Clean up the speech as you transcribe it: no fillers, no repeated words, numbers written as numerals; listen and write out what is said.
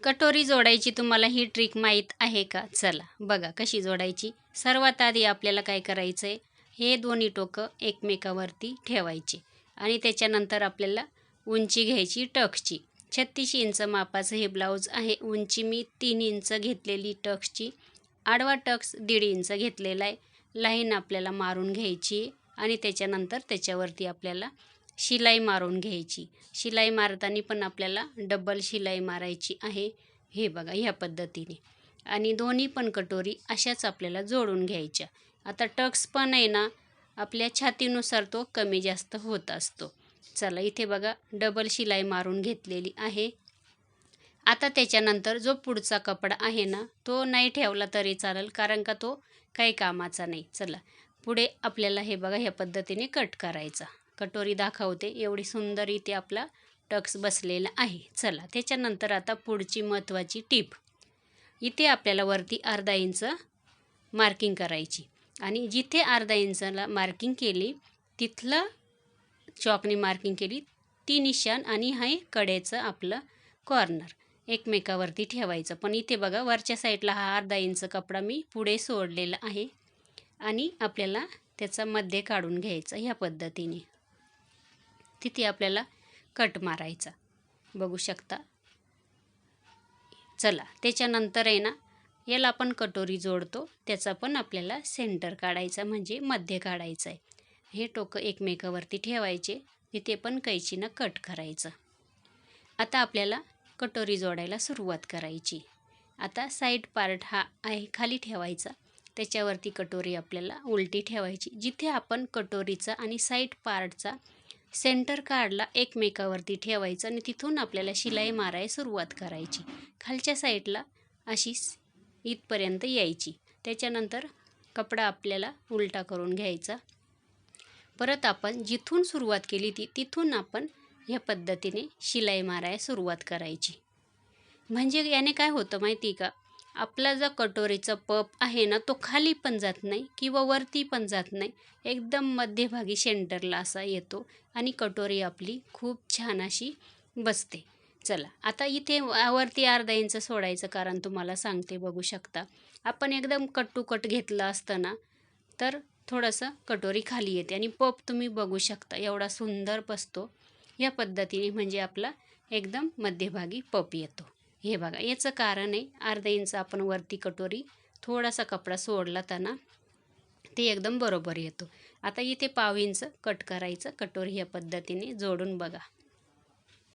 कटोरी जोडायची तुम्हाला ही ट्रिक माहीत आहे का? चला बघा कशी जोडायची. सर्वात आधी आपल्याला काय करायचं आहे, हे दोन्ही टोकं एकमेकावरती ठेवायचे आणि त्याच्यानंतर आपल्याला उंची घ्यायची टक्सची. 36 इंच मापाचं हे ब्लाऊज आहे. उंची मी 3 इंच घेतलेली टक्सची, आडवा टक्स 1.5 इंच घेतलेला आहे. लाईन आपल्याला मारून घ्यायची आणि त्याच्यानंतर त्याच्यावरती आपल्याला शिलाई मारून घ्यायची. शिलाई मारताना पण आपल्याला डबल शिलाई मारायची आहे. हे बघा ह्या पद्धतीने. आणि दोन्ही पण कटोरी अशाच आपल्याला जोडून घ्यायच्या. आता टक्स पण आहे ना, आपल्या छातीनुसार तो कमी जास्त होत असतो. चला इथे बघा डबल शिलाई मारून घेतलेली आहे. आता त्याच्यानंतर जो पुढचा कपडा आहे ना, तो नाही ठेवला तरी चालेल, कारण का तो काही कामाचा नाही. चला पुढे आपल्याला हे बघा ह्या पद्धतीने कट करायचा. कटोरी दाखवते एवढी सुंदर इथे आपला टक्स बसलेला आहे. चला त्याच्यानंतर आता पुढची महत्त्वाची टीप. इथे आपल्याला वरती अर्धा इंच मार्किंग करायची आणि जिथे अर्धा इंचला मार्किंग केली तिथलं चॉकने मार्किंग केली ती निशाण आणि हे कडेचं आपलं कॉर्नर एकमेकावरती ठेवायचं. पण इथे बघा वरच्या साईडला हा अर्धा इंच कपडा मी पुढे सोडलेला आहे आणि आपल्याला त्याचा मध्य काढून घ्यायचा ह्या पद्धतीने. तिथे आपल्याला कट मारायचा, बघू शकता. चला त्याच्यानंतर आहे ना, याला आपण कटोरी जोडतो त्याचा पण आपल्याला सेंटर काढायचा, म्हणजे मध्य काढायचं आहे. हे टोकं एकमेकावरती ठेवायचे, तिथे पण कैचीनं कट करायचं. आता आपल्याला कटोरी जोडायला सुरुवात करायची. आता साईड पार्ट हा आहे खाली ठेवायचा, त्याच्यावरती कटोरी आपल्याला उलटी ठेवायची. जिथे आपण कटोरीचा आणि साईड पार्टचा सेंटर काढला एकमेकावरती ठेवायचं आणि तिथून आपल्याला शिलाई मारायला सुरुवात करायची. खालच्या साईडला अशी इथपर्यंत यायची. त्याच्यानंतर कपडा आपल्याला उलटा करून घ्यायचा. परत आपण जिथून सुरुवात केली तिथून आपण ह्या पद्धतीने शिलाई मारायला सुरुवात करायची. म्हणजे याने काय होतं माहिती का, आपला जो कटोरीचा पप आहे ना, तो खाली पण जात नाही किंवा वरती पण जात नाही, एकदम मध्यभागी सेंटरला असा येतो आणि कटोरी आपली खूप छान अशी बसते. चला आता इथे वरती अर्धा इंच सोडायचं, कारण तुम्हाला सांगते बघू शकता. आपण एकदम कट टू कट घेतलं असतं ना, तर थोडंसं कटोरी खाली येते आणि पप तुम्ही बघू शकता एवढा सुंदर बसतो या पद्धतीने. म्हणजे आपला एकदम मध्यभागी पप येतो. हे बघा याचं कारण आहे, अर्धा इंच आपण वरती कटोरी थोडासा कपडा सोडला त्यांना ते एकदम बरोबर येतो. आता इथे पाव इंच कट करायचं, कटोरी ह्या पद्धतीने जोडून बघा.